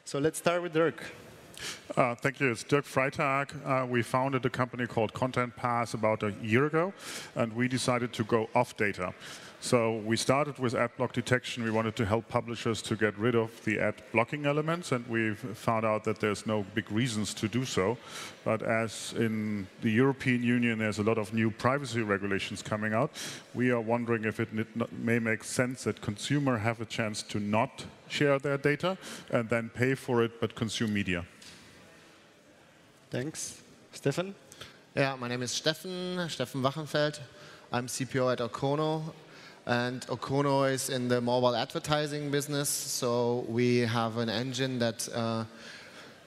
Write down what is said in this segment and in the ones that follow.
So let's start with Dirk. Thank you. It's Dirk Freytag. We founded a company called Content Pass about a year ago, and we decided to go off data. So we started with ad block detection. We wanted to help publishers to get rid of the ad blocking elements, and we've found out that there's no big reasons to do so. But as in the European Union, there's a lot of new privacy regulations coming out, we are wondering if it may make sense that consumers have a chance to not share their data and then pay for it, but consume media. Thanks. Steffen? Yeah, my name is Steffen Wachenfeld. I'm CPO at Ocon. And Ocon is in the mobile advertising business, so we have an engine that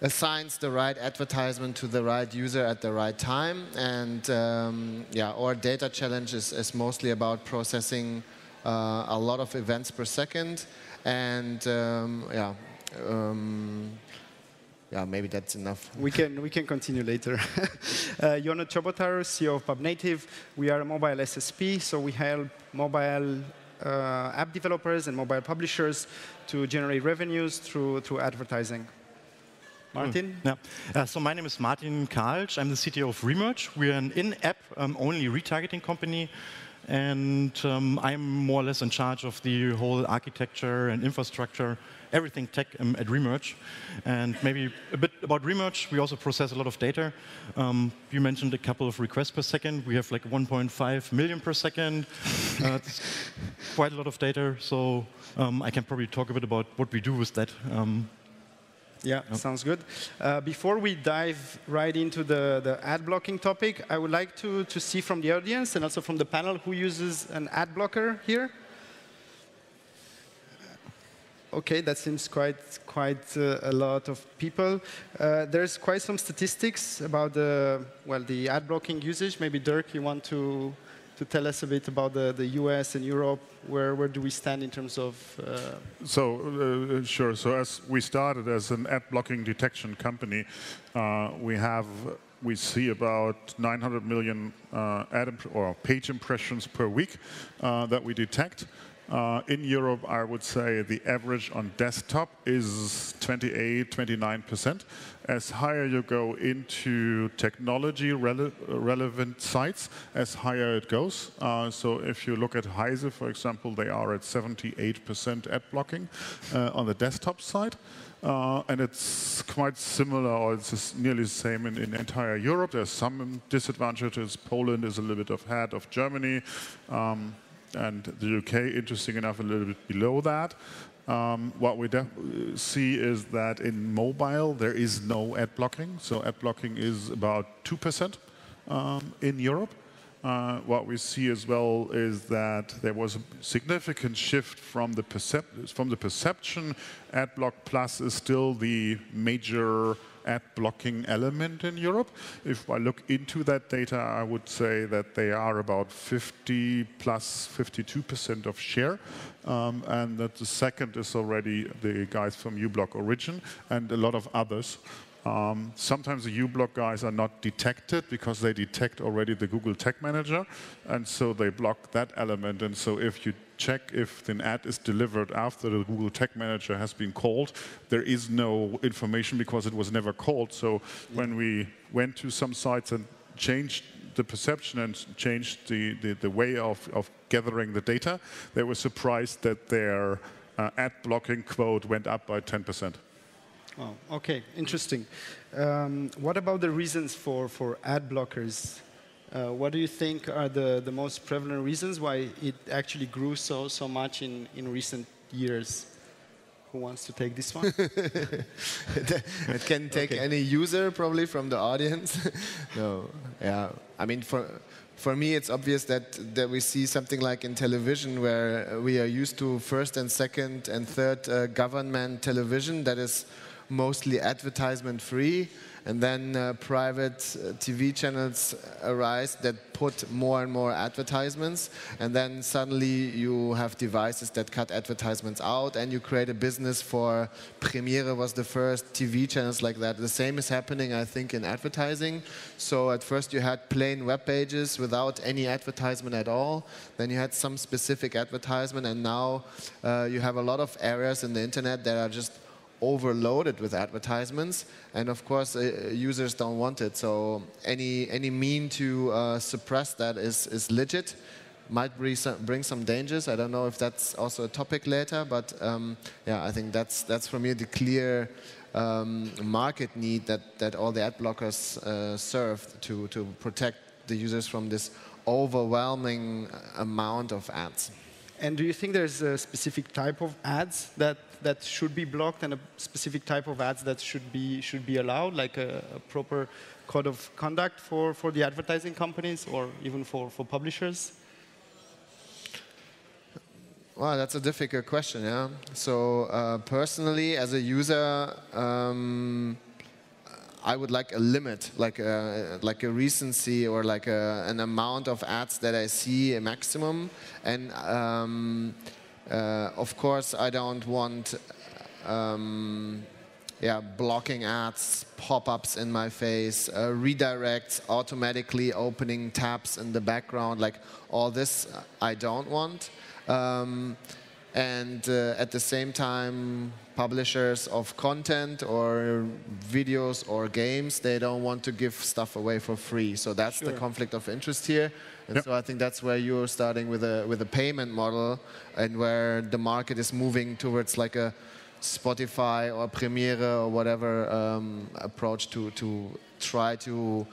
assigns the right advertisement to the right user at the right time. And yeah, our data challenge is mostly about processing a lot of events per second. And yeah, maybe that's enough. We can continue later. Ionut, Cioboratu, CEO of PubNative. We are a mobile SSP, so we help mobile app developers and mobile publishers to generate revenues through advertising. Martin? Yeah. So my name is Martin Kalsch. I'm the CTO of Remerge. We're an in-app only retargeting company. And I'm more or less in charge of the whole architecture and infrastructure, everything tech at Remerge. And maybe a bit about Remerge, we also process a lot of data. You mentioned a couple of requests per second. We have like 1.5 million per second. It's quite a lot of data. So I can probably talk a bit about what we do with that. Yeah, sounds good. Before we dive right into the ad blocking topic, I would like to see from the audience and also from the panel who uses an ad blocker here. Okay, that seems quite a lot of people. There's quite some statistics about the ad blocking usage. Maybe Dirk, you want to tell us a bit about the US and Europe. Where do we stand in terms of? Sure. So as we started as an ad blocking detection company, we see about 900 million page impressions per week that we detect. In Europe, I would say the average on desktop is 28, 29%. As higher you go into technology relevant sites, as higher it goes. So if you look at Heise, for example, they are at 78% ad blocking on the desktop side. And it's quite similar, or it's nearly the same in entire Europe. There's some disadvantages. Poland is a little bit ahead of Germany. And the UK, interesting enough, a little bit below that. What we see is that in mobile, there is no ad blocking. So ad blocking is about 2% in Europe. What we see as well is that there was a significant shift from the perception. Adblock Plus is still the major ad blocking element in Europe. If I look into that data, I would say that they are about 50 plus 52% of share. And that the second is already the guys from uBlock Origin and a lot of others. Sometimes the uBlock guys are not detected because they detect already the Google Tag Manager, and so they block that element. And so if you check if an ad is delivered after the Google Tag Manager has been called, there is no information because it was never called. So when we went to some sites and changed the perception and changed the way of gathering the data, they were surprised that their ad blocking quote went up by 10%. Oh, okay, interesting. What about the reasons for ad blockers? What do you think are the most prevalent reasons why it actually grew so much in recent years? Who wants to take this one? It can take any user probably from the audience. No, yeah. I mean, for me, it's obvious that we see something like in television where we are used to first and second and third government television that is mostly advertisement free, and then private TV channels arise that put more and more advertisements, and then suddenly you have devices that cut advertisements out, and you create a business for Premiere was the first TV channels like that. The same is happening, I think, in advertising. So at first you had plain web pages without any advertisement at all, then you had some specific advertisement, and now you have a lot of areas in the internet that are just overloaded with advertisements, and of course users don't want it. So any mean to suppress that is legit. Might bring some dangers. I don't know if that's also a topic later, but yeah, I think that's for me the clear market need that all the ad blockers serve to protect the users from this overwhelming amount of ads. And do you think there's a specific type of ads that should be blocked and a specific type of ads that should be allowed, like a proper code of conduct for the advertising companies or even for publishers? Well, that's a difficult question, yeah. So personally, as a user, I would like a limit, like a recency or like an amount of ads that I see, a maximum. And of course, I don't want blocking ads, pop-ups in my face, redirects, automatically opening tabs in the background, like all this I don't want. And at the same time, publishers of content or videos or games, they don't want to give stuff away for free. So that's the conflict of interest here. And so I think that's where you're starting with a payment model, and where the market is moving towards like a Spotify or Premiere or whatever approach to try to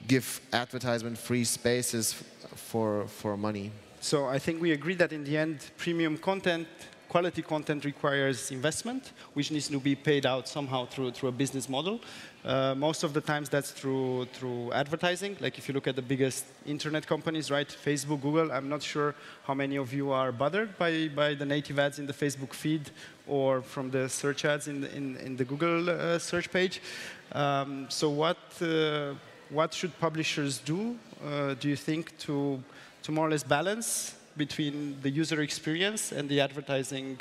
give advertisement-free spaces for money. So I think we agree that in the end, premium content, quality content requires investment, which needs to be paid out somehow through a business model. Most of the times that's through advertising. Like if you look at the biggest internet companies, right? Facebook, Google. I'm not sure how many of you are bothered by the native ads in the Facebook feed or from the search ads in the Google search page. So what should publishers do you think, to more or less balance between the user experience and the advertising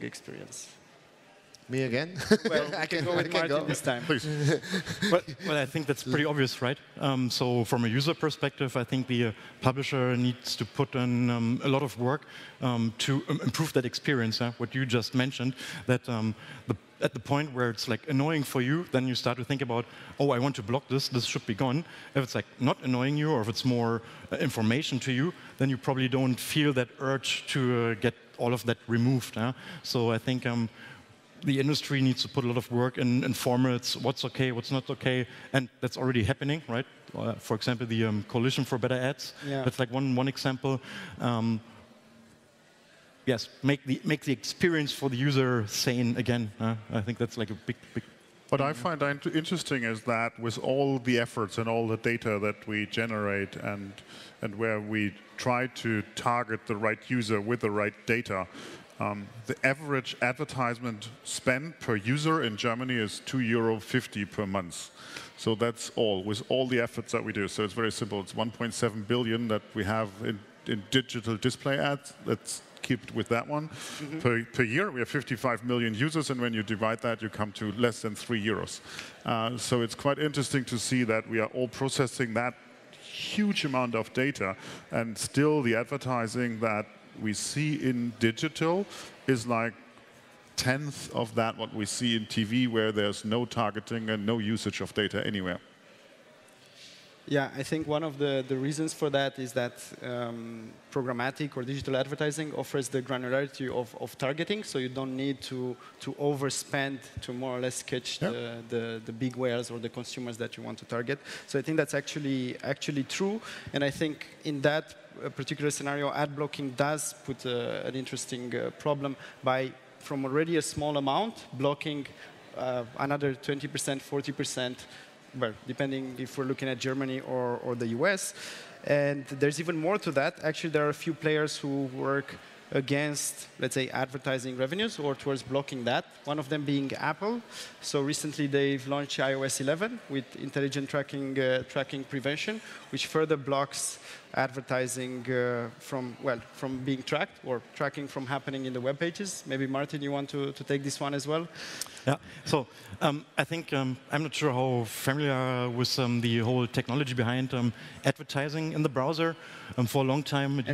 experience? Me again? Well, I can go with Martin this time. Please. Well, I think that's pretty obvious, right? So from a user perspective, I think the publisher needs to put in a lot of work to improve that experience, what you just mentioned, that at the point where it's like annoying for you, then you start to think about, oh, I want to block this should be gone. If it's like not annoying you, or if it's more information to you, then you probably don't feel that urge to get all of that removed. So I think the industry needs to put a lot of work in formats, what's okay, what's not okay, and that's already happening, right? For example, the Coalition for Better Ads, that's like one example. Yes, make the experience for the user sane again. I think that's like a big. What I find interesting is that with all the efforts and all the data that we generate and where we try to target the right user with the right data, the average advertisement spend per user in Germany is €2.50 per month. So that's all, with all the efforts that we do. So it's very simple. It's 1.7 billion that we have in digital display ads. Let's keep it with that one. Per year, we have 55 million users, and when you divide that, you come to less than €3. So it's quite interesting to see that we are all processing that huge amount of data, and still the advertising that we see in digital is like 1/10 of that what we see in TV, where there's no targeting and no usage of data anywhere. Yeah, I think one of the reasons for that is that programmatic or digital advertising offers the granularity of targeting, so you don't need to overspend to more or less catch the big whales or the consumers that you want to target. So I think that's actually true, and I think in that particular scenario, ad blocking does put an interesting problem by, from already a small amount, blocking another 20%, 40%, well, depending if we're looking at Germany or the US. And there's even more to that. Actually, there are a few players who work against, let's say, advertising revenues or towards blocking that, one of them being Apple. So recently they've launched iOS 11 with intelligent tracking prevention, which further blocks advertising from being tracked or tracking from happening in the web pages. Maybe Martin, you want to take this one as well? Yeah, so I think I'm not sure how familiar with the whole technology behind advertising in the browser. For a long time, it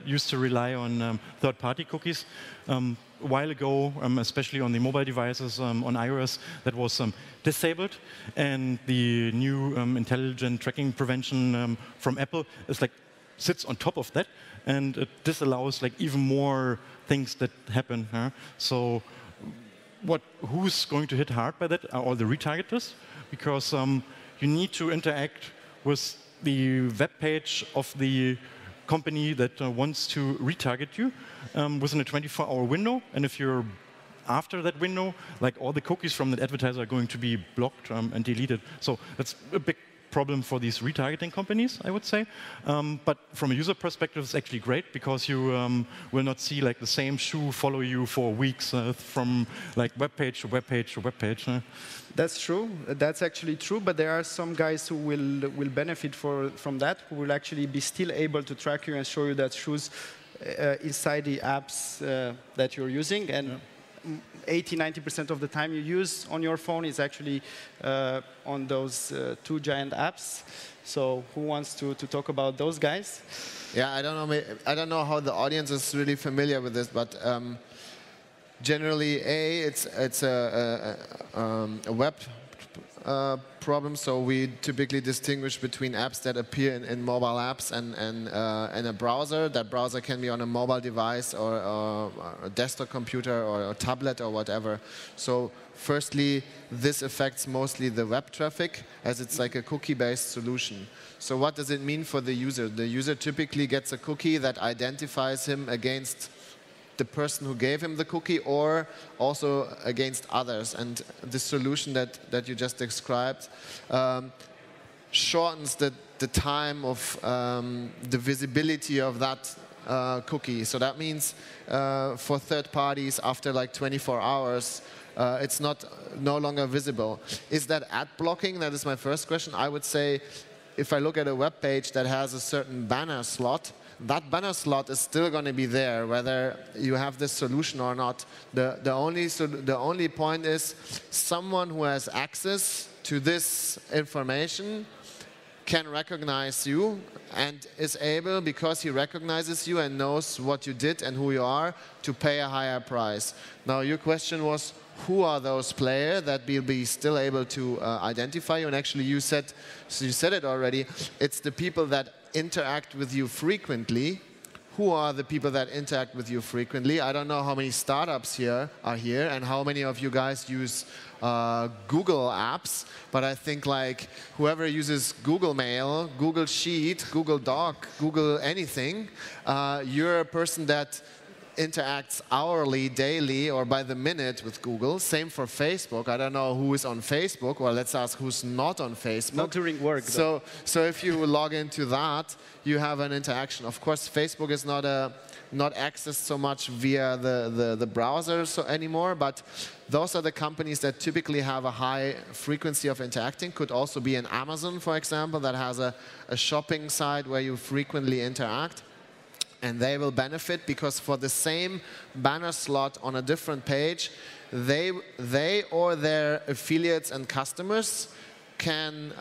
used to rely on third-party cookies. A while ago, especially on the mobile devices on iOS, that was disabled, and the new intelligent tracking prevention from Apple is like sits on top of that, and it disallows like even more things that happen. So, who's going to hit hard by that are all the retargeters, because you need to interact with the web page of the company that wants to retarget you within a 24-hour window, and if you're after that window, like all the cookies from that advertiser are going to be blocked and deleted. So that's a big problem for these retargeting companies, I would say. But from a user perspective, it's actually great, because you will not see like the same shoe follow you for weeks from like web page to web page to web page. That's true. That's actually true. But there are some guys who will benefit from that, who will actually be still able to track you and show you that shoes inside the apps that you're using. And 80–90% of the time you use on your phone is actually on those two giant apps. So who wants to talk about those guys? Yeah, I don't know how the audience is really familiar with this, but generally, it's a web problem. So we typically distinguish between apps that appear in mobile apps and a browser. That browser can be on a mobile device or a desktop computer or a tablet or whatever. So firstly, this affects mostly the web traffic, as it's like a cookie-based solution. So what does it mean for the user? The user typically gets a cookie that identifies him against the person who gave him the cookie, or also against others. And the solution that you just described shortens the time of the visibility of that cookie. So that means for third parties, after like 24 hours, it's no longer visible. Is that ad blocking? That is my first question. I would say, if I look at a web page that has a certain banner slot, that banner slot is still going to be there, whether you have this solution or not. The only point is someone who has access to this information can recognize you and is able, because he recognizes you and knows what you did and who you are, to pay a higher price. Now, your question was, who are those players that will be still able to identify you? And actually, you said it already. It's the people that interact with you frequently. Who are the people that interact with you frequently? I don't know how many startups here are here and how many of you guys use Google apps, but I think like whoever uses Google Mail, Google Sheet, Google Doc, Google anything, you're a person that interacts hourly, daily, or by the minute with Google. Same for Facebook. I don't know who is on Facebook. Well, let's ask who's not on Facebook. Not during work, though. So if you log into that, you have an interaction. Of course, Facebook is not accessed so much via the browser anymore, but those are the companies that typically have a high frequency of interacting. Could also be an Amazon, for example, that has a shopping site where you frequently interact. And they will benefit, because for the same banner slot on a different page, they or their affiliates and customers can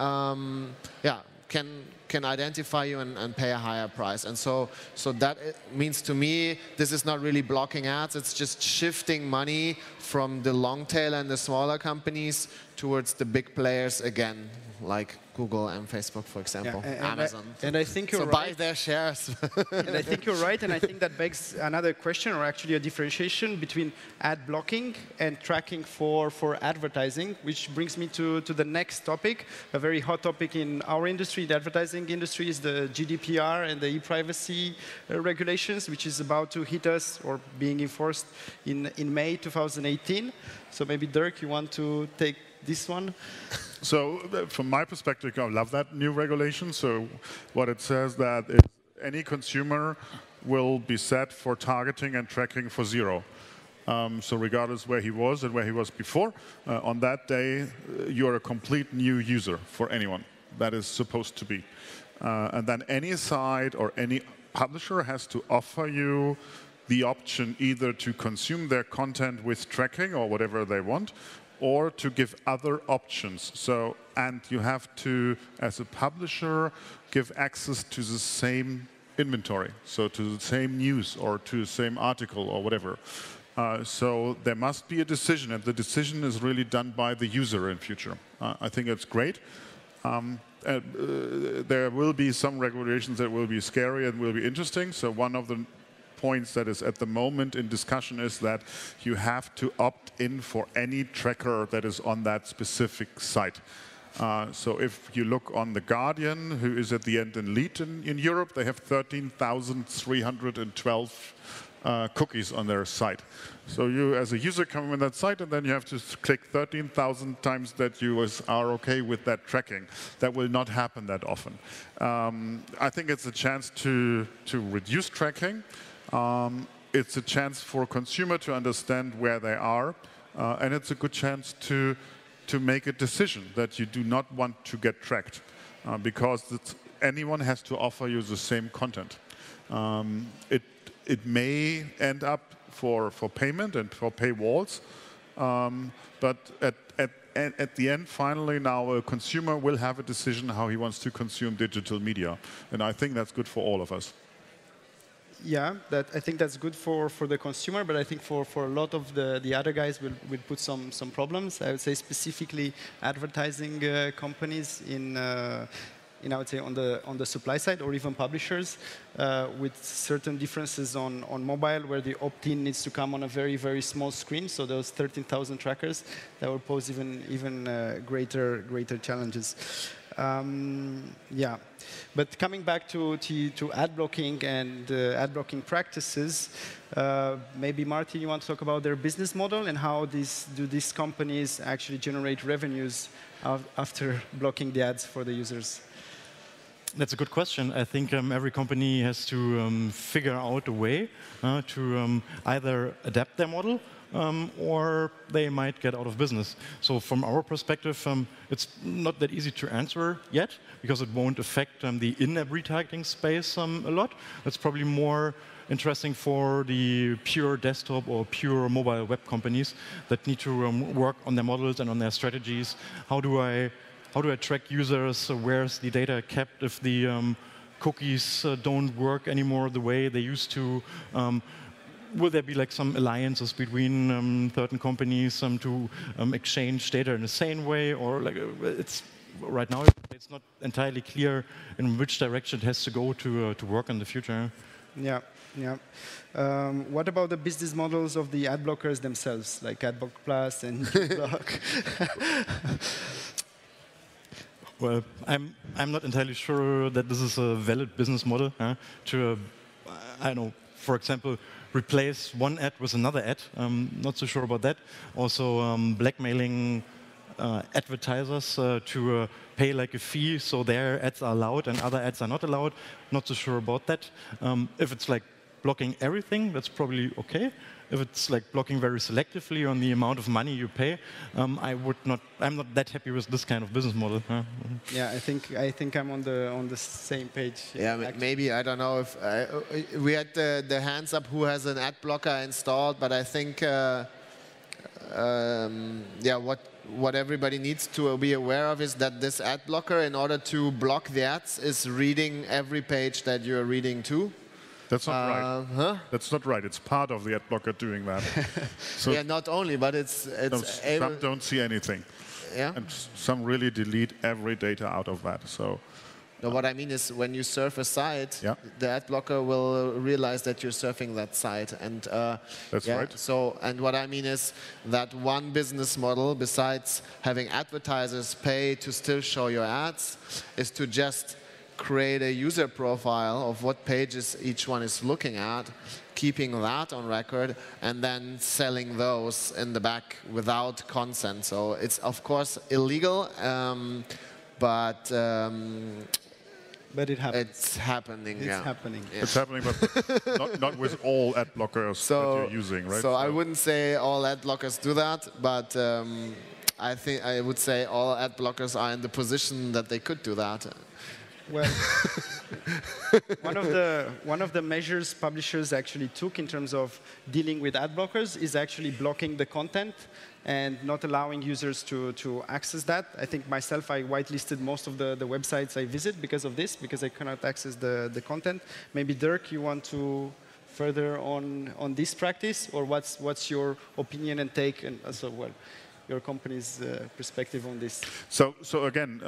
identify you and pay a higher price. And so that means, to me, this is not really blocking ads. It's just shifting money from the long tail and the smaller companies towards the big players again, like Google and Facebook, for example, Amazon. And I think you're right. So buy their shares. And I think you're right, and I think that begs another question, or actually a differentiation between ad blocking and tracking for advertising, which brings me to the next topic, a very hot topic in our industry, the advertising industry, is the GDPR and the e-privacy regulations, which is about to hit us, or being enforced in May 2018. So maybe Dirk, you want to take this one? So from my perspective, I love that new regulation. So what it says that any consumer will be set for targeting and tracking for 0. So regardless where he was and where he was before, on that day, you're a complete new user for anyone. That is supposed to be. And then any site or any publisher has to offer you the option either to consume their content with tracking or whatever they want, or to give other options. And you have to, as a publisher, give access to the same inventory, so to the same news or to the same article or whatever. So there must be a decision, and the decision is really done by the user in future. I think it's great. There will be some regulations that will be scary and will be interesting. So one of the points that is at the moment in discussion is that you have to opt in for any tracker that is on that specific site. So if you look on The Guardian, who is at the end in lead in Europe, they have 13,312 cookies on their site. So you, as a user, come in that site, and then you have to click 13,000 times that you are okay with that tracking. That will not happen that often. I think it's a chance to reduce tracking. It's a chance for a consumer to understand where they are, and it's a good chance to make a decision that you do not want to get tracked, because anyone has to offer you the same content. It may end up for payment and for paywalls, but at the end, finally, now a consumer will have a decision how he wants to consume digital media, and I think that's good for all of us. Yeah, I think that's good for the consumer, but I think for a lot of the other guys will put some problems. I would say specifically advertising companies I would say on the supply side, or even publishers, with certain differences on mobile, where the opt-in needs to come on a very, very small screen. So those 13,000 trackers, that will pose even greater challenges. Yeah, but coming back to ad blocking and ad blocking practices, maybe Martin, you want to talk about their business model and how do these companies actually generate revenues after blocking the ads for the users? That's a good question. I think every company has to figure out a way to either adapt their model or they might get out of business. So from our perspective, it's not that easy to answer yet, because it won't affect the in-app retargeting space a lot. It's probably more interesting for the pure desktop or pure mobile web companies that need to work on their models and on their strategies. How do I track users? Where's the data kept if the cookies don't work anymore the way they used to? Will there be like some alliances between certain companies to exchange data in a sane way, or like right now it's not entirely clear in which direction it has to go to work in the future. Yeah, yeah. What about the business models of the ad blockers themselves, like Adblock Plus and Adblock? Well, I'm not entirely sure that this is a valid business model to, I don't know, for example, replace one ad with another ad. Not so sure about that. Also, blackmailing advertisers to pay like a fee so their ads are allowed and other ads are not allowed. Not so sure about that. If it's like blocking everything, that's probably okay. If it's like blocking very selectively on the amount of money you pay, I'm not that happy with this kind of business model. Yeah, I think I'm on the same page. Yeah, maybe, I don't know if we had the hands up who has an ad blocker installed, but I think yeah, what everybody needs to be aware of is that this ad blocker, in order to block the ads, is reading every page that you're reading to. That's not right. Huh? That's not right. It's part of the ad blocker doing that. So yeah, not only, but it's some don't see anything. Yeah. And some really delete every data out of that. So. No, what I mean is, when you surf a site, yeah, the ad blocker will realize that you're surfing that site, and that's yeah, right. So, and what I mean is that one business model, besides having advertisers pay to still show your ads, is to just create a user profile of what pages each one is looking at, keeping that on record, and then selling those in the back without consent. So it's of course illegal, but it happens. It's happening. It's happening. Yeah. It's happening, but not with all ad blockers that you're using, right? So I wouldn't say all ad blockers do that, but I think I would say all ad blockers are in the position that they could do that. Well, one of the measures publishers actually took in terms of dealing with ad blockers is actually blocking the content and not allowing users to access that. I think myself, I whitelisted most of the websites I visit because of this, because I cannot access the content. Maybe Dirk, you want to further on this practice, or what's your opinion and take, and also, well, your company's perspective on this? So again,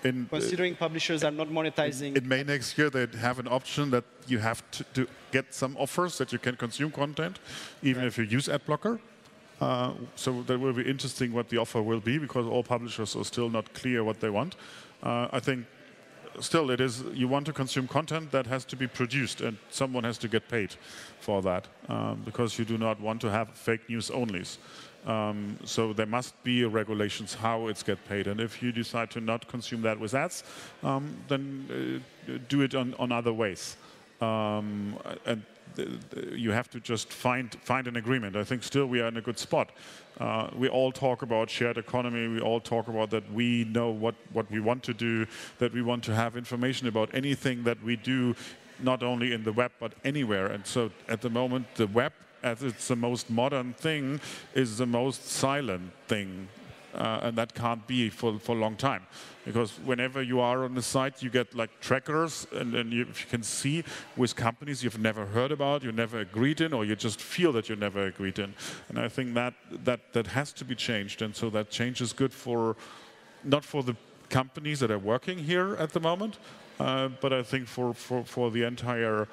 considering publishers are not monetizing. In May next year, they have an option that you have to get some offers that you can consume content, even if you use Adblocker. So that will be interesting what the offer will be, because all publishers are still not clear what they want. I think still it is, you want to consume content that has to be produced, and someone has to get paid for that, because you do not want to have fake news onlys. So there must be regulations how it's get paid, and if you decide to not consume that with ads, then do it on other ways. And you have to just find an agreement. I think still we are in a good spot. We all talk about shared economy. We all talk about that we know what we want to do, that we want to have information about anything that we do, not only in the web but anywhere. And so at the moment, the web, as it's the most modern thing, is the most silent thing. And that can't be for a long time, because whenever you are on the site, you get like trackers, and you can see with companies you've never heard about, you never agreed in, or you just feel that you never agreed in. And I think that has to be changed, and so that change is good for not for the companies that are working here at the moment, but I think for the entire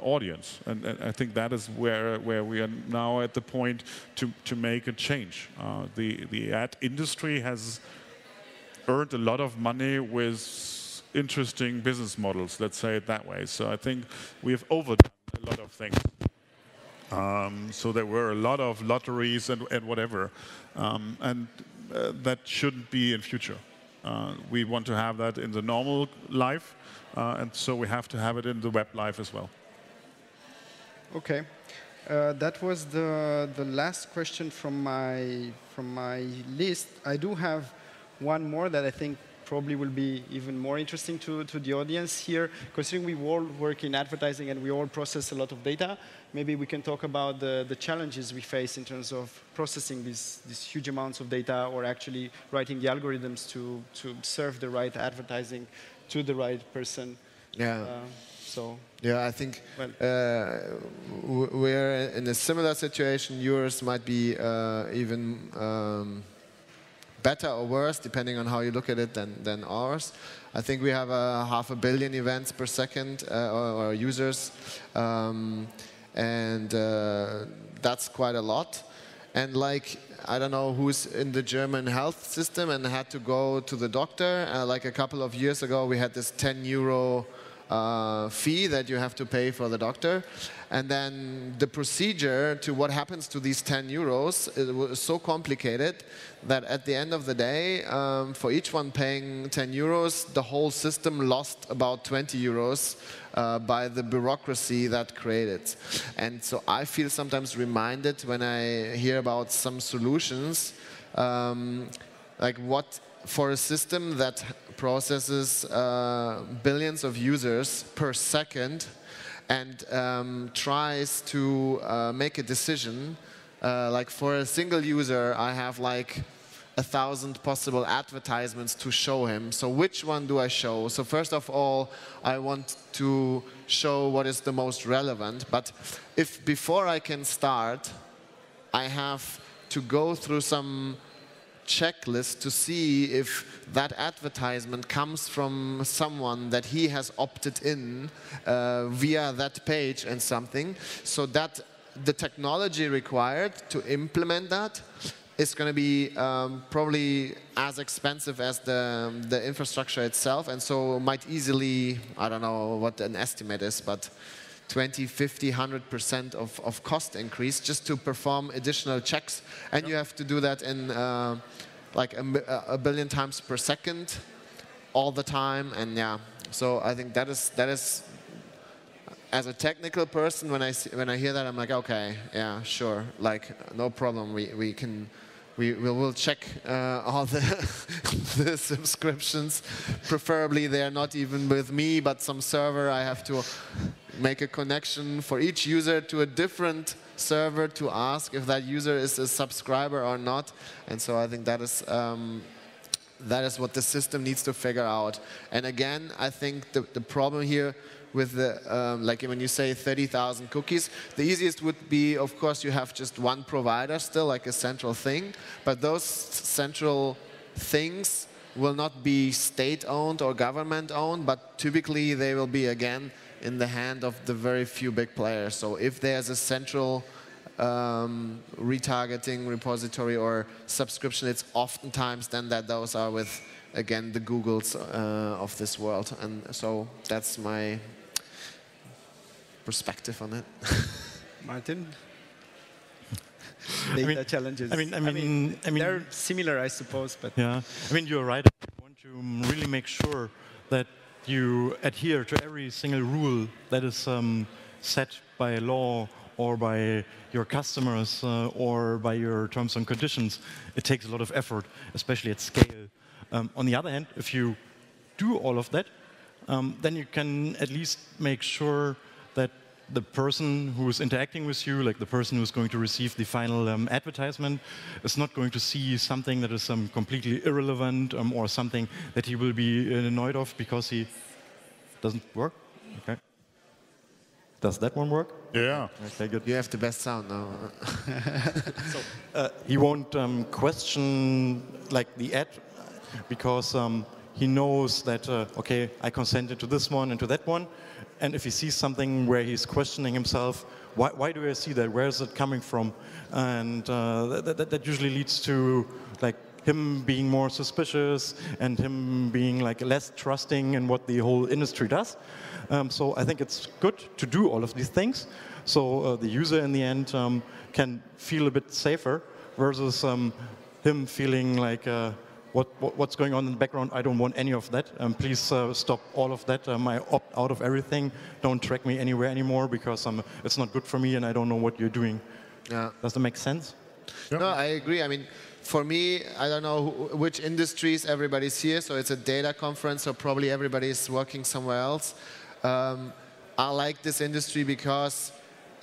audience, and I think that is where we are now at the point to make a change. The ad industry has earned a lot of money with interesting business models, let's say it that way. So I think we have overdone a lot of things. So there were a lot of lotteries and whatever, and that shouldn't be in future. We want to have that in the normal life, and so we have to have it in the web life as well. Okay, that was the last question from my list. I do have one more that I think probably will be even more interesting to the audience here. Considering we all work in advertising and we all process a lot of data, maybe we can talk about the challenges we face in terms of processing these huge amounts of data, or actually writing the algorithms to serve the right advertising to the right person. Yeah. Yeah, I think we're in a similar situation. Yours might be even better or worse, depending on how you look at it, than ours. I think we have 500 million events per second, or users, and that's quite a lot. And like, I don't know who's in the German health system and had to go to the doctor. Like a couple of years ago, we had this 10 euro fee that you have to pay for the doctor. And then the procedure to what happens to these 10 euros, it was so complicated that at the end of the day, for each one paying 10 euros, the whole system lost about 20 euros by the bureaucracy that created. And so I feel sometimes reminded when I hear about some solutions, like what for a system that processes billions of users per second and tries to make a decision. Like for a single user, I have like 1,000 possible advertisements to show him. So which one do I show? So first of all, I want to show what is the most relevant. But if before I can start, I have to go through some checklist to see if that advertisement comes from someone that he has opted in via that page and something, so that the technology required to implement that is going to be probably as expensive as the infrastructure itself, and so might easily, I don't know what an estimate is, but 20, 50, 100% of cost increase just to perform additional checks. And you have to do that in like a billion times per second, all the time. And yeah, so I think that is as a technical person, when I hear that, I'm like, okay, yeah, sure, like no problem. We can we will check all the, the subscriptions. Preferably they are not even with me, but some server. I have to make a connection for each user to a different server to ask if that user is a subscriber or not. And so I think that is what the system needs to figure out. And again, I think the problem here with the, like when you say 30,000 cookies, the easiest would be, of course, you have just one provider still, like a central thing. But those central things will not be state-owned or government-owned, but typically they will be, again, in the hand of the very few big players. So if there's a central retargeting repository or subscription, it's oftentimes then that those are with, again, the Googles of this world. And so that's my perspective on it. Martin? Data challenges. I mean, they're similar, I suppose, but yeah. I mean, you're right. You want to really make sure that you adhere to every single rule that is set by law or by your customers or by your terms and conditions. It takes a lot of effort, especially at scale. On the other hand, if you do all of that, then you can at least make sure that the person who is interacting with you, like the person who's going to receive the final advertisement, is not going to see something that is completely irrelevant or something that he will be annoyed of because he doesn't work. Okay. Does that one work? Yeah. Okay, good. You have the best sound now. So, he won't question like the ad because he knows that, okay, I consented to this one and to that one. And if he sees something where he's questioning himself, why do I see that? Where is it coming from? And that usually leads to like him being more suspicious and him being like less trusting in what the whole industry does. So I think it's good to do all of these things. So the user in the end can feel a bit safer versus him feeling like what's going on in the background. I don't want any of that. Please stop all of that. I opt out of everything. Don't track me anywhere anymore because it's not good for me and I don't know what you're doing. Yeah. Does that make sense? Yep. No, I agree. I mean, for me, I don't know which industries everybody's here, so it's a data conference, so probably everybody's working somewhere else. I like this industry because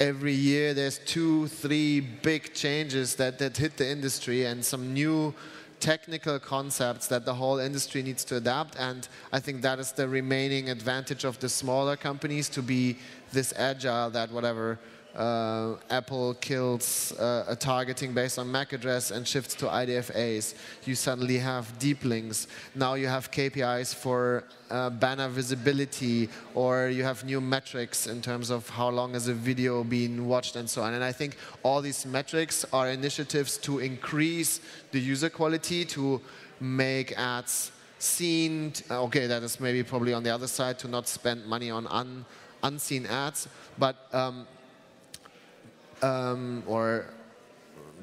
every year there's 2-3 big changes that hit the industry and some new technical concepts that the whole industry needs to adapt, and I think that is the remaining advantage of the smaller companies to be this agile that whatever Apple kills a targeting based on MAC address and shifts to IDFAs. You suddenly have deep links. Now you have KPIs for banner visibility, or you have new metrics in terms of how long is a video being watched and so on. And I think all these metrics are initiatives to increase the user quality, to make ads seen. Okay, that is maybe probably on the other side, to not spend money on unseen ads, but or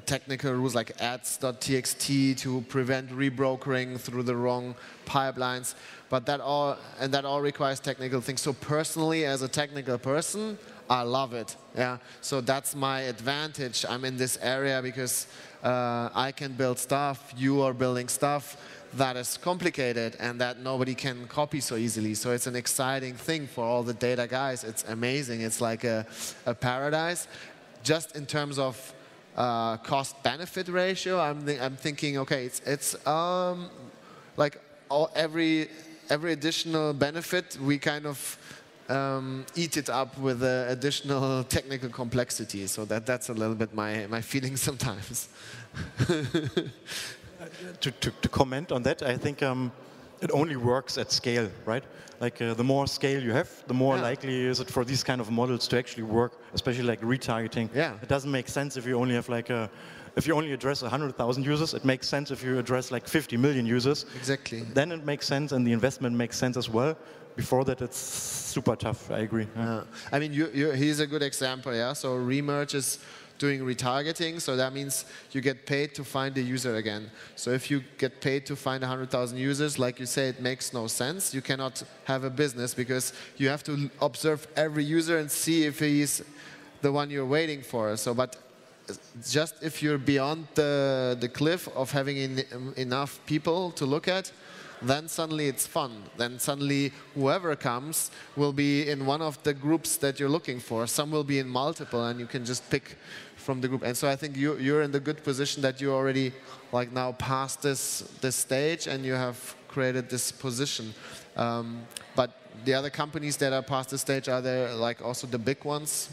technical rules like ads.txt to prevent rebrokering through the wrong pipelines. But that all requires technical things. So personally, as a technical person, I love it. Yeah. So that's my advantage. I'm in this area because I can build stuff. You are building stuff that is complicated and that nobody can copy so easily. So it's an exciting thing for all the data guys. It's amazing. It's like a paradise. Just in terms of cost-benefit ratio, I'm thinking, okay, it's like every additional benefit, we kind of eat it up with additional technical complexity. So that's a little bit my feeling sometimes. To comment on that, I think it only works at scale, right? Like the more scale you have, the more likely is it for these kind of models to actually work, especially like retargeting. Yeah. It doesn't make sense if you only have like if you only address 100,000 users. It makes sense if you address like 50 million users. Exactly. Then it makes sense and the investment makes sense as well. Before that, it's super tough. I agree. Yeah. I mean, here's a good example. Yeah. So remerge is doing retargeting, so that means you get paid to find the user again. So if you get paid to find 100,000 users, like you say, it makes no sense. You cannot have a business because you have to observe every user and see if he's the one you're waiting for. So, but just if you're beyond the cliff of having enough people to look at, then suddenly it's fun. Then suddenly whoever comes will be in one of the groups that you're looking for. Some will be in multiple, and you can just pick from the group. And so I think you're in the good position that you already like now past this stage, and you have created this position. But the other companies that are past this stage are there like also the big ones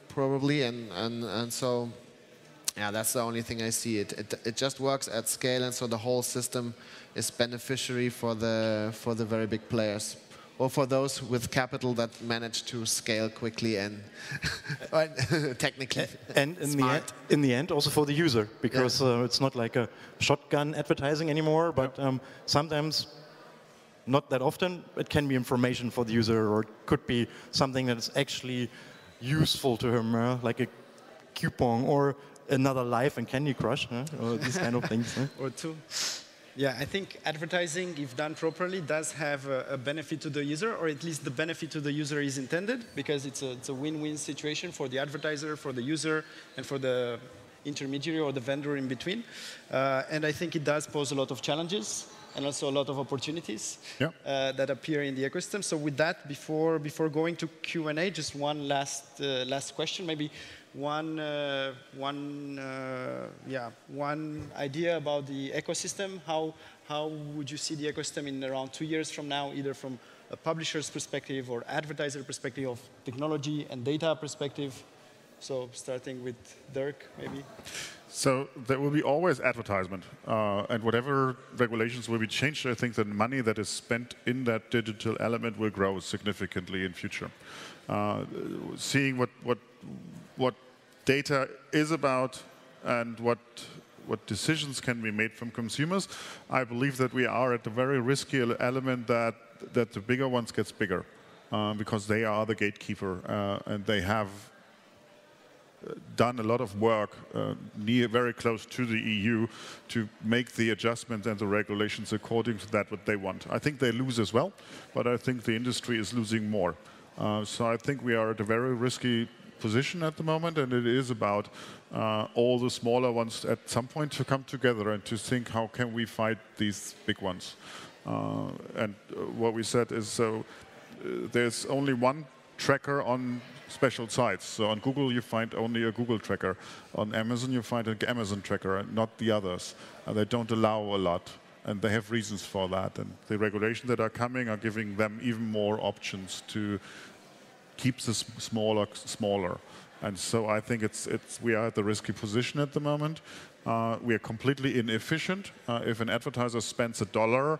probably, and so yeah, that's the only thing I see. It just works at scale, and so the whole system is beneficiary for the very big players, or for those with capital that manage to scale quickly and technically and in the end also for the user, because it's not like a shotgun advertising anymore, but sometimes, not that often, it can be information for the user, or it could be something that is actually useful to him, like a coupon or another life in Candy Crush, or these kind of things. Or two. Yeah, I think advertising, if done properly, does have a benefit to the user, or at least the benefit to the user is intended, because it's a win-win situation for the advertiser, for the user, and for the intermediary or the vendor in between. And I think it does pose a lot of challenges and also a lot of opportunities that appear in the ecosystem. So with that, before going to Q&A, just one last question, maybe one idea about the ecosystem. How would you see the ecosystem in around 2 years from now, either from a publisher's perspective or advertiser perspective, of technology and data perspective? So starting with Dirk, maybe. So there will be always advertisement, and whatever regulations will be changed, I think the money that is spent in that digital element will grow significantly in future. Seeing what data is about and what decisions can be made from consumers, I believe that we are at the very risky element that the bigger ones gets bigger, because they are the gatekeeper, and they have done a lot of work very close to the EU to make the adjustments and the regulations according to that what they want. I think they lose as well, but I think the industry is losing more. So I think we are at a very risky position at the moment, and it is about all the smaller ones at some point to come together and to think, how can we fight these big ones? And what we said is, so there's only one tracker on special sites. So on Google you find only a Google tracker. On Amazon you find an Amazon tracker, and not the others. They don't allow a lot, and they have reasons for that. And the regulations that are coming are giving them even more options to keep the smaller. And so I think we are at the risky position at the moment. We are completely inefficient. If an advertiser spends $1,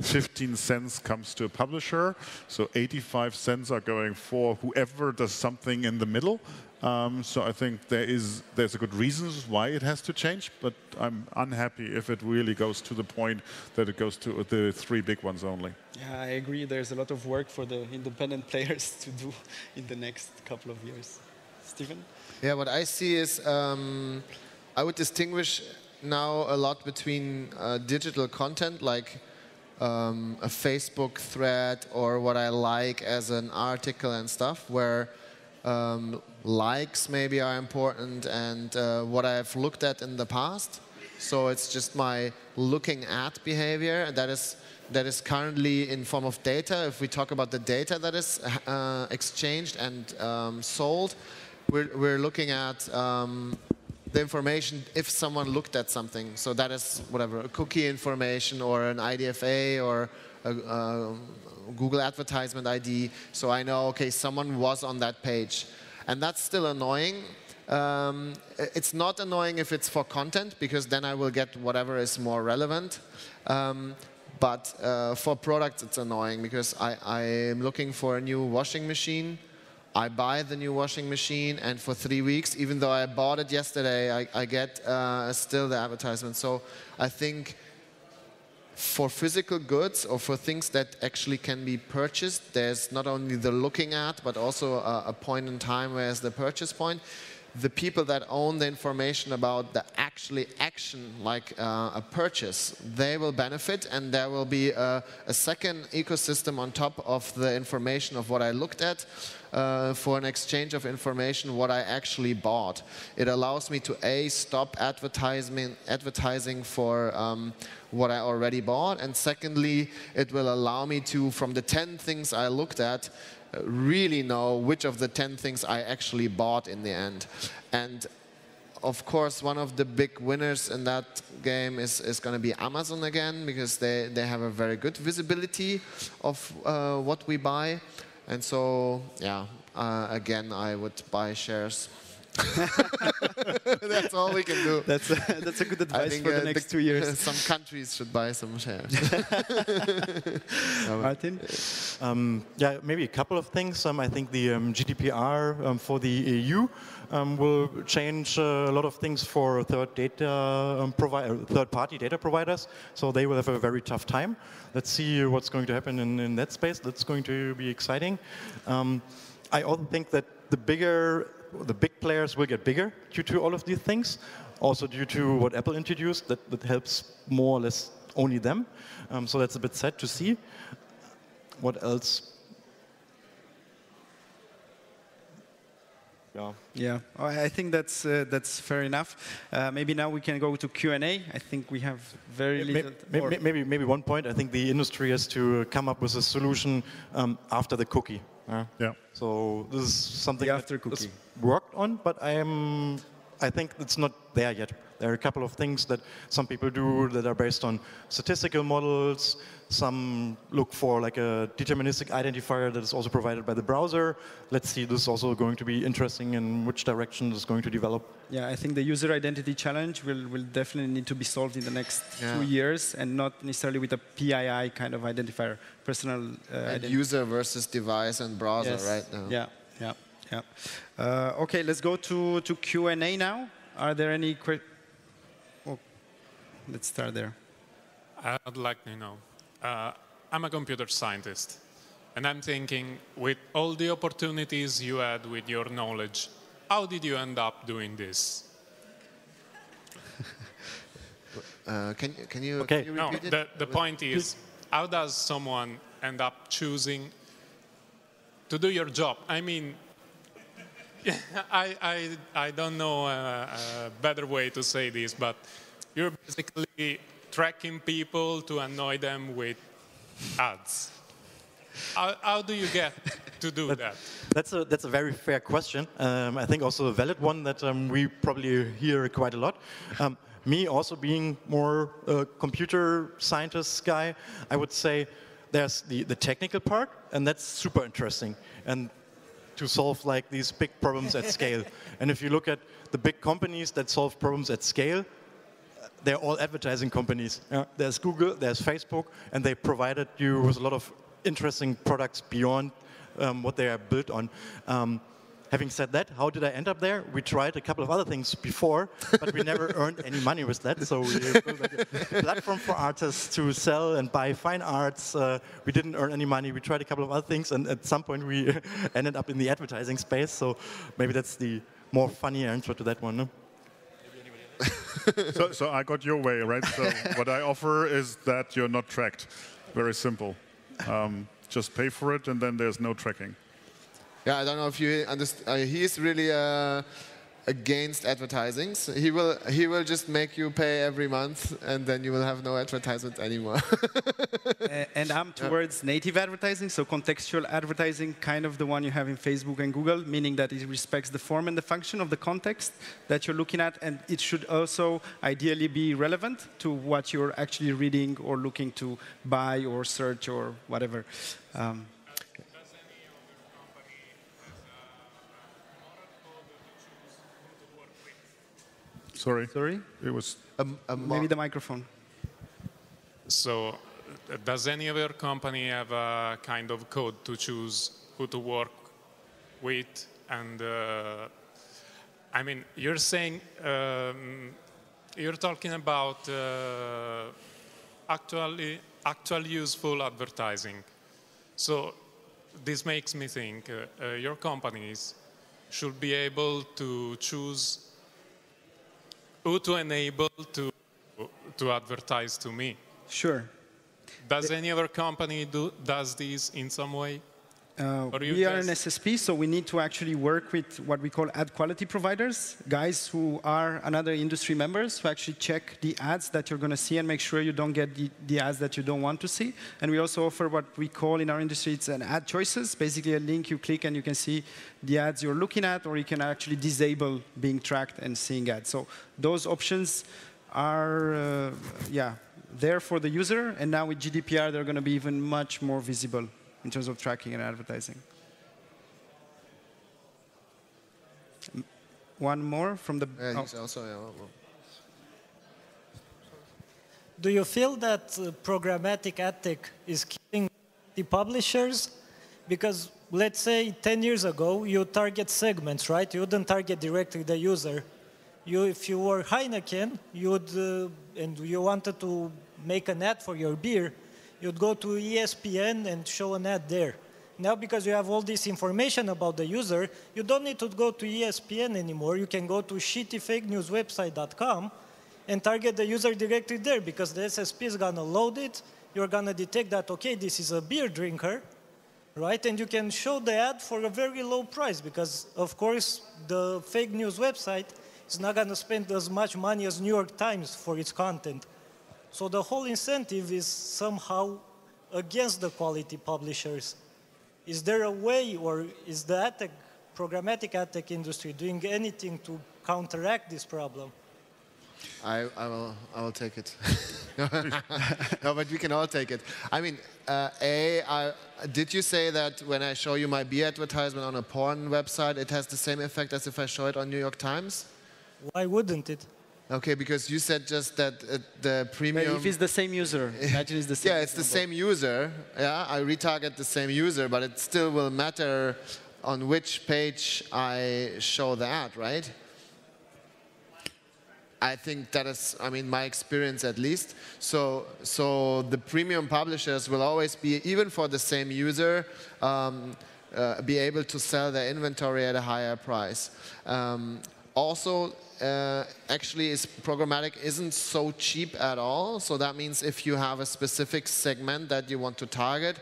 15 cents comes to a publisher, so 85 cents are going for whoever does something in the middle. So I think there's a good reasons why it has to change, but I'm unhappy if it really goes to the point that it goes to the 3 big ones only. Yeah, I agree. There's a lot of work for the independent players to do in the next couple of years. Steffen? Yeah, what I see is I would distinguish now a lot between digital content, like a Facebook thread or what I like as an article and stuff, where likes maybe are important, and what I've looked at in the past. So it's just my looking at behavior, and that is currently in form of data. If we talk about the data that is exchanged and sold, we're looking at the information if someone looked at something. So that is whatever, a cookie information or an IDFA or a Google advertisement ID. So I know, okay, someone was on that page. And that's still annoying. It's not annoying if it's for content, because then I will get whatever is more relevant. But for products, it's annoying, because I am looking for a new washing machine. I buy the new washing machine, and for 3 weeks, even though I bought it yesterday, I get still the advertisement. So I think for physical goods or for things that actually can be purchased, there's not only the looking at, but also a point in time where is the purchase point. The people that own the information about the actually action, like a purchase, they will benefit, and there will be a second ecosystem on top of the information of what I looked at, for an exchange of information what I actually bought. It allows me to stop advertising for what I already bought, and secondly, it will allow me to, from the 10 things I looked at, really know which of the 10 things I actually bought in the end. And of course, one of the big winners in that game is going to be Amazon again, because they have a very good visibility of what we buy. And so, yeah, again, I would buy shares. That's all we can do. That's a good advice for the next 2 years. Some countries should buy some shares. Martin? Yeah, maybe a couple of things. I think the GDPR for the EU will change a lot of things for third-party data providers. So they will have a very tough time. Let's see what's going to happen in that space. That's going to be exciting. I also think that the big players will get bigger due to all of these things. Also due to what Apple introduced, that helps more or less only them. So that's a bit sad to see. What else? Yeah, I think that's fair enough. Maybe now we can go to Q&A. I think we have very little. Maybe one point. I think the industry has to come up with a solution after the cookie. Yeah. So this is something after cookie that's worked on, but I think it's not there yet. There are a couple of things that some people do that are based on statistical models. Some look for like a deterministic identifier that is also provided by the browser. Let's see, this is also going to be interesting in which direction it's going to develop. Yeah, I think the user identity challenge will definitely need to be solved in the next 2 years, and not necessarily with a PII kind of identifier, personal identity. User versus device and browser, right? Yeah. Okay, let's go to Q&A now. Are there any questions? Oh, let's start there. I'd like to know. I'm a computer scientist, and I'm thinking, with all the opportunities you had with your knowledge, how did you end up doing this? Can you repeat it? The point is, how does someone end up choosing to do your job? I mean, I don't know a better way to say this, but you're basically tracking people to annoy them with ads. How do you get to do that? That's a very fair question. I think also a valid one that we probably hear quite a lot. Me also being more a computer scientist guy, I would say there's the technical part, and that's super interesting. And to solve like these big problems at scale. And if you look at the big companies that solve problems at scale, they're all advertising companies. There's Google, there's Facebook, and they provided you with a lot of interesting products beyond what they are built on. Having said that, how did I end up there? We tried a couple of other things before, but we never earned any money with that. So we built like a platform for artists to sell and buy fine arts. We didn't earn any money. We tried a couple of other things, and at some point we ended up in the advertising space. So maybe that's the more funny answer to that one. No? So I got your way, right? So what I offer is that you're not tracked. Very simple. Just pay for it, and then there's no tracking. Yeah, I don't know if you understand. He's really against advertising. So he will just make you pay every month, and then you will have no advertisement anymore. And I'm towards native advertising, so contextual advertising, kind of the one you have in Facebook and Google, meaning that it respects the form and the function of the context that you're looking at, and it should also ideally be relevant to what you're actually reading or looking to buy or search or whatever. Sorry? It was maybe the microphone. So, does any other company have a kind of code to choose who to work with? And I mean, you're saying you're talking about actual useful advertising. So this makes me think your companies should be able to choose who to enable to advertise to me. Sure. Does any other company does this in some way? We are an SSP, so we need to actually work with what we call ad quality providers, guys who are another industry members who actually check the ads that you're going to see and make sure you don't get the ads that you don't want to see. And we also offer what we call in our industry, it's an ad choices, basically a link you click and you can see the ads you're looking at, or you can actually disable being tracked and seeing ads. So those options are there for the user, and now with GDPR they're going to be even much more visible in terms of tracking and advertising. One more from the... Do you feel that programmatic AdTech is killing the publishers? Because let's say 10 years ago, you target segments, right? You wouldn't target directly the user. If you were Heineken, and you wanted to make an ad for your beer, you'd go to ESPN and show an ad there. Now, because you have all this information about the user, you don't need to go to ESPN anymore. You can go to shittyfakenewswebsite.com and target the user directly there, because the SSP is going to load it. You're going to detect that, okay, this is a beer drinker, right? And you can show the ad for a very low price, because, of course, the fake news website is not going to spend as much money as New York Times for its content. So the whole incentive is somehow against the quality publishers. Is there a way, or is the AdTech, programmatic AdTech industry doing anything to counteract this problem? I will take it. No, but we can all take it. I mean, did you say that when I show you my beer advertisement on a porn website, it has the same effect as if I show it on New York Times? Why wouldn't it? Okay, because you said just that the premium... But if it's the same user, imagine it's the same. Yeah, it's the same user. Yeah, I retarget the same user, but it still will matter on which page I show the ad, right? I think that is, I mean, my experience at least. So the premium publishers will always be, even for the same user, be able to sell their inventory at a higher price. Also, actually, programmatic isn't so cheap at all. So that means if you have a specific segment that you want to target,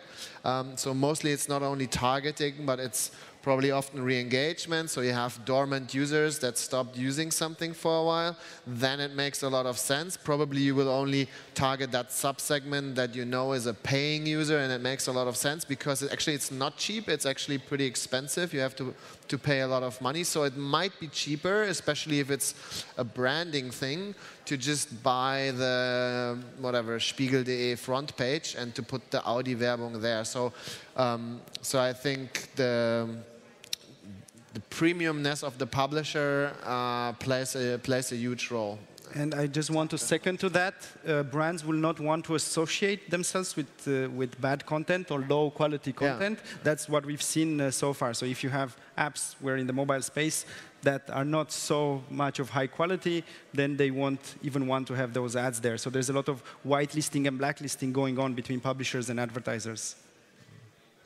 so mostly it's not only targeting, but it's probably often re-engagement. So you have dormant users that stopped using something for a while. Then it makes a lot of sense. Probably you will only target that subsegment that you know is a paying user, and it makes a lot of sense because it's not cheap. It's actually pretty expensive. You have to pay a lot of money. So it might be cheaper, especially if it's a branding thing, to just buy the whatever Spiegel.de front page and to put the Audi Werbung there. So I think the premiumness of the publisher plays a huge role. And I just want to second to that. Brands will not want to associate themselves with bad content or low quality content. Yeah. That's what we've seen so far. So if you have apps where in the mobile space that are not so much of high quality, then they won't even want to have those ads there. So there's a lot of whitelisting and blacklisting going on between publishers and advertisers.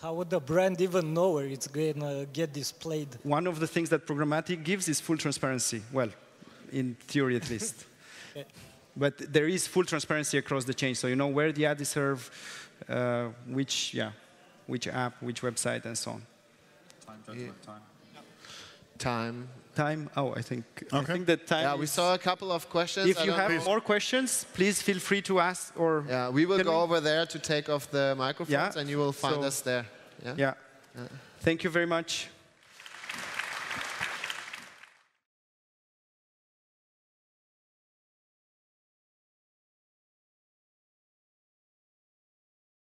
How would the brand even know where it's going to get displayed? One of the things that programmatic gives is full transparency. Well, in theory at least. But there is full transparency across the chain. So you know where the ad is served, which app, which website, and so on. Time. Oh, I think that time. Yeah, we saw a couple of questions. If you have more questions, please feel free to ask. Or yeah, we will go over there to take off the microphones, and you will find us there. Yeah. Thank you very much.